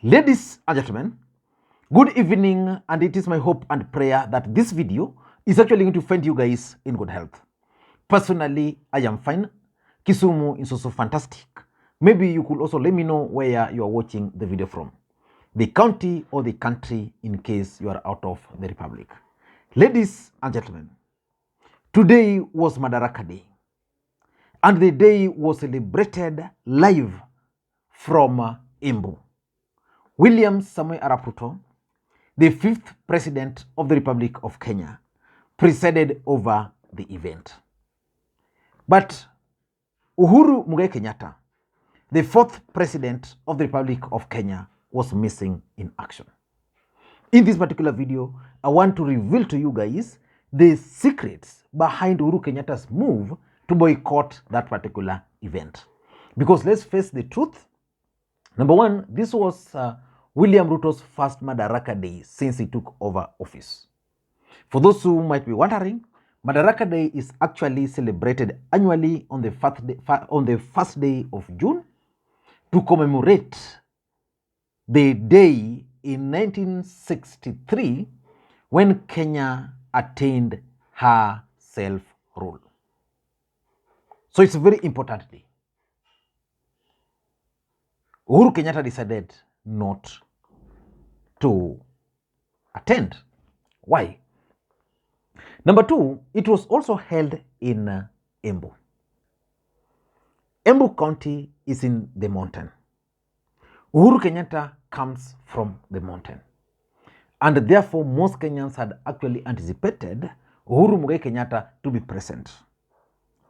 Ladies and gentlemen, good evening, and it is my hope and prayer that this video is actually going to find you guys in good health. Personally, I am fine. Kisumu is also fantastic. Maybe you could also let me know where you are watching the video from. The county or the country in case you are out of the republic. Ladies and gentlemen, today was Madaraka Day. And the day was celebrated live from Embu. William Samoei Arap Ruto, the 5th President of the Republic of Kenya, presided over the event. But Uhuru Muigai Kenyatta, the 4th President of the Republic of Kenya, was missing in action. In this particular video, I want to reveal to you guys the secrets behind Uhuru Kenyatta's move to boycott that particular event. Because let's face the truth. Number one, this was William Ruto's first Madaraka Day since he took over office. For those who might be wondering, Madaraka Day is actually celebrated annually on the first day of June to commemorate the day in 1963 when Kenya attained her self-rule. So it's a very important day. Uhuru Kenyatta decided not to attend. Why? Number two, it was also held in Embu. Embu County is in the mountain. Uhuru Kenyatta comes from the mountain. And therefore, most Kenyans had actually anticipated Uhuru Muigai Kenyatta to be present.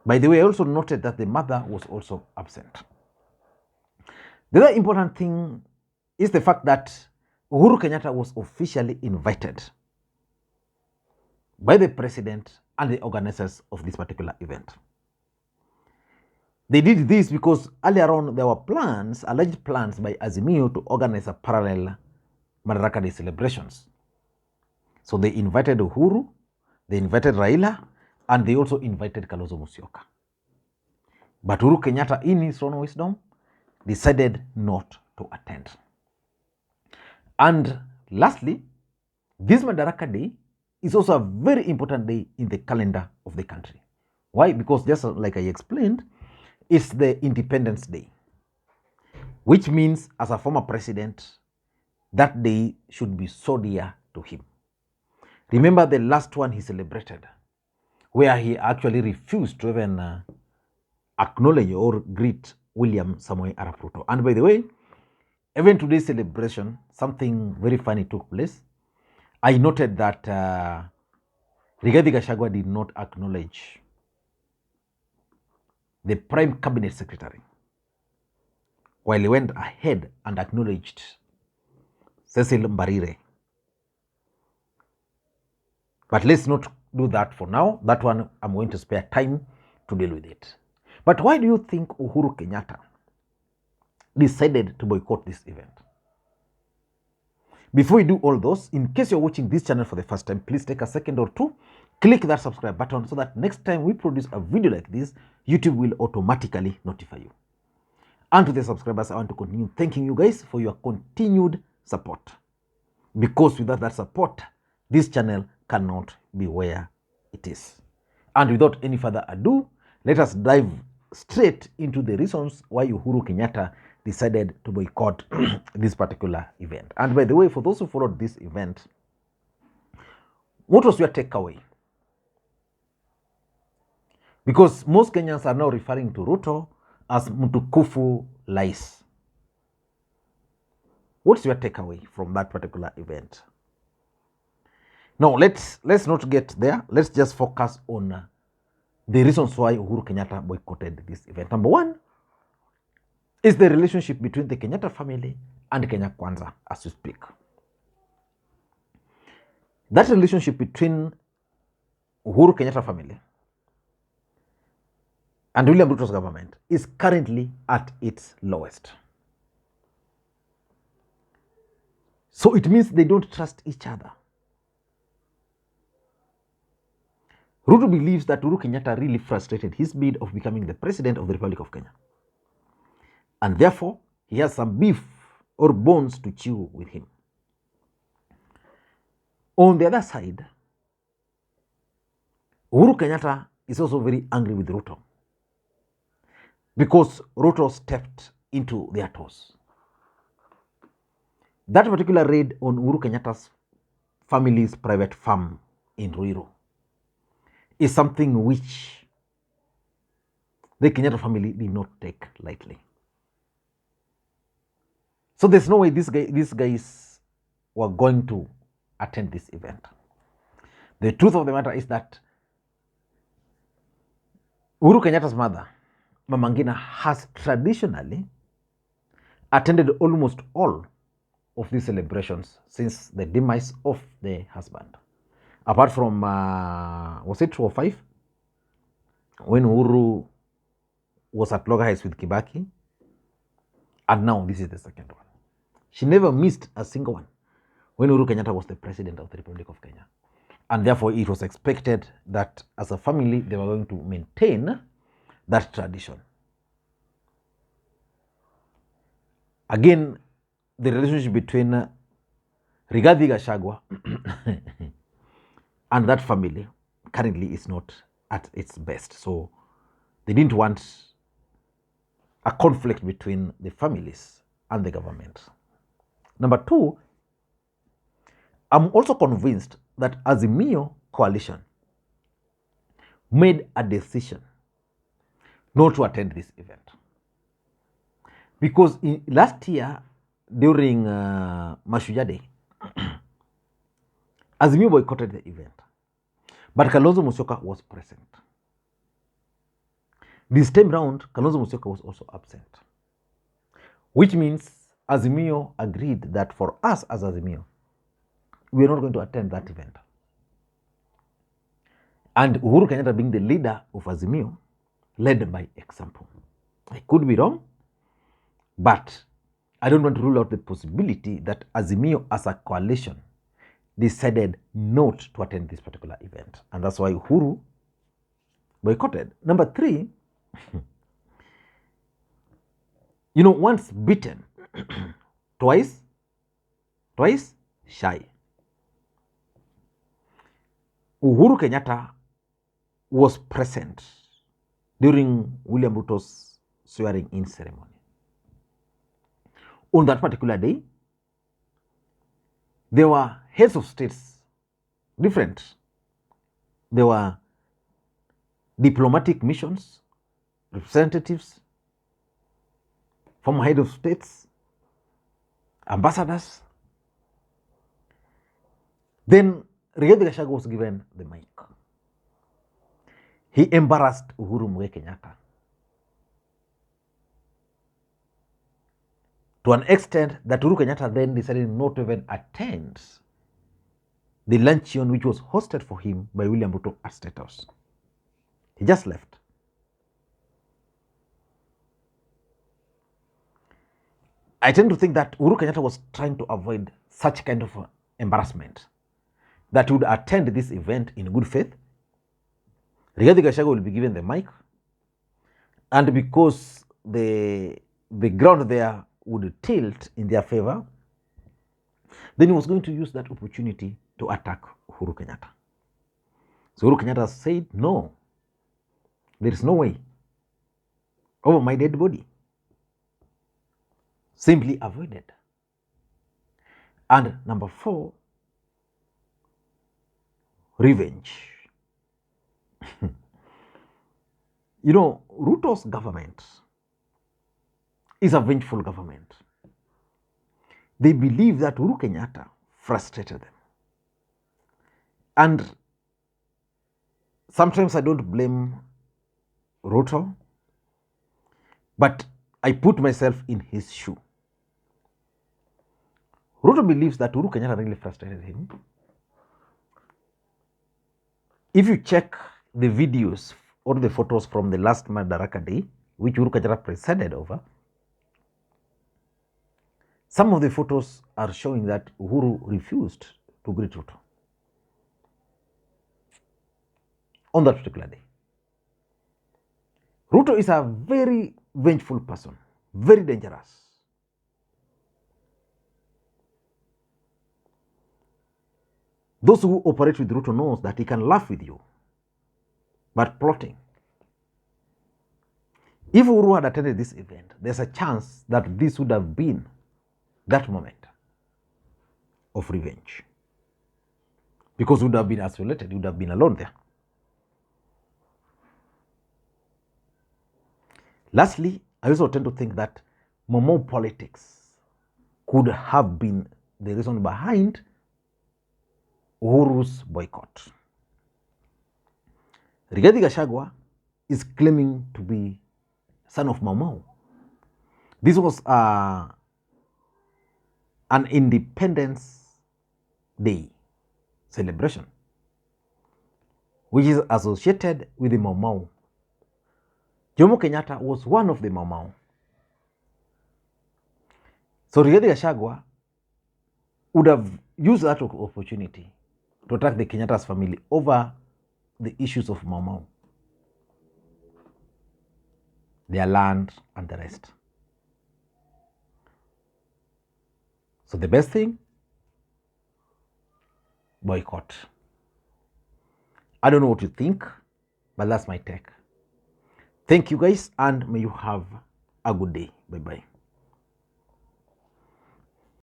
By the way, I also noted that the mother was also absent. The other important thing is the fact that Uhuru Kenyatta was officially invited by the president and the organizers of this particular event. They did this because earlier on there were plans, alleged plans by Azimio to organize a parallel Madaraka Day celebrations. So they invited Uhuru, they invited Raila, and they also invited Kalonzo Musyoka. But Uhuru Kenyatta, in his own wisdom, decided not to attend. And lastly, this Madaraka Day is also a very important day in the calendar of the country. Why? Because just like I explained, it's the Independence Day, which means as a former president, that day should be so dear to him. Remember the last one he celebrated, where he actually refused to even acknowledge or greet William Samoei Arap Ruto. And by the way, even today's celebration, something very funny took place. I noted that Rigathi Gachagua did not acknowledge the Prime Cabinet Secretary, while he went ahead and acknowledged Cecil Mbarire. But let's not do that for now. That one, I'm going to spare time to deal with it. But why do you think Uhuru Kenyatta decided to boycott this event? Before we do all those, in case you're watching this channel for the first time, please take a second or two, click that subscribe button so that next time we produce a video like this, YouTube will automatically notify you. And to the subscribers, I want to continue thanking you guys for your continued support. Because without that support, this channel cannot be where it is. And without any further ado, let us dive straight into the reasons why Uhuru Kenyatta decided to boycott this particular event. And by the way, for those who followed this event, what was your takeaway? Because most Kenyans are now referring to Ruto as Mtukufu lies. What's your takeaway from that particular event? Now, let's not get there. Let's just focus on the reasons why Uhuru Kenyatta boycotted this event. Number one is the relationship between the Kenyatta family and Kenya Kwanza as we speak. That relationship between Uhuru Kenyatta family and William Ruto's government is currently at its lowest. So it means they don't trust each other. Ruto believes that Uhuru Kenyatta really frustrated his bid of becoming the president of the Republic of Kenya. And therefore, he has some beef or bones to chew with him. On the other side, Uhuru Kenyatta is also very angry with Ruto because Ruto stepped into their toes. That particular raid on Uhuru Kenyatta's family's private farm in Ruiru is something which the Kenyatta family did not take lightly. So there's no way these guys were going to attend this event. The truth of the matter is that Uhuru Kenyatta's mother, Mama Ngina, has traditionally attended almost all of these celebrations since the demise of the husband. Apart from, was it 2005? When Uhuru was at loggerheads with Kibaki. And now this is the second one. She never missed a single one when Uhuru Kenyatta was the president of the Republic of Kenya. And therefore, it was expected that as a family, they were going to maintain that tradition. Again, the relationship between Rigathi Gachagua and that family currently is not at its best. So they didn't want a conflict between the families and the government. Number two, I'm also convinced that Azimio coalition made a decision not to attend this event. Because last year, during Mashujaa Day, Azimio boycotted the event. But Kalonzo Musyoka was present. This time round, Kalonzo Musyoka was also absent. Which means Azimio agreed that for us as Azimio, we are not going to attend that event. And Uhuru Kenyatta, being the leader of Azimio, led by example. I could be wrong, but I don't want to rule out the possibility that Azimio as a coalition decided not to attend this particular event. And that's why Uhuru boycotted. Number three, once bitten, twice shy. Uhuru Kenyatta was present during William Ruto's swearing-in ceremony. On that particular day, there were heads of states, different. There were diplomatic missions, representatives, former head of states, ambassadors. Then Rigathi Gachagua was given the mic. He embarrassed Uhuru Kenyatta to an extent that Uhuru Kenyatta then decided not to even attend the luncheon which was hosted for him by William Ruto at State House. He just left. I tend to think that Uhuru Kenyatta was trying to avoid such kind of embarrassment, that he would attend this event in good faith. Rigathi Gachagua will be given the mic, and because the ground there would tilt in their favor, then he was going to use that opportunity to attack Uhuru Kenyatta. So Uhuru Kenyatta said, no, there is no way, over my dead body. Simply avoided. And number four, revenge. Ruto's government is a vengeful government. They believe that Uhuru Kenyatta frustrated them. And sometimes I don't blame Ruto, but I put myself in his shoe. Ruto believes that Uhuru Kenyatta really frustrated him. If you check the videos or the photos from the last Madaraka Day, which Uhuru Kenyatta presided over, some of the photos are showing that Uhuru refused to greet Ruto on that particular day. Ruto is a very vengeful person, very dangerous. Those who operate with Ruto knows that he can laugh with you, but plotting. If Uhuru had attended this event, there's a chance that this would have been that moment of revenge, because he would have been isolated, he would have been alone there. Lastly, I also tend to think that Momo politics could have been the reason behind Uhuru's boycott. Rigathi Gachagua is claiming to be son of Momo. This was an Independence Day celebration, which is associated with the Momo. Jomo Kenyatta was one of the Momo. So Rigathi Gachagua would have used that opportunity to attack the Kenyatta's family over the issues of Momo, their land and the rest. So the best thing, boycott. I don't know what you think, but that's my take. Thank you guys, and may you have a good day. Bye-bye.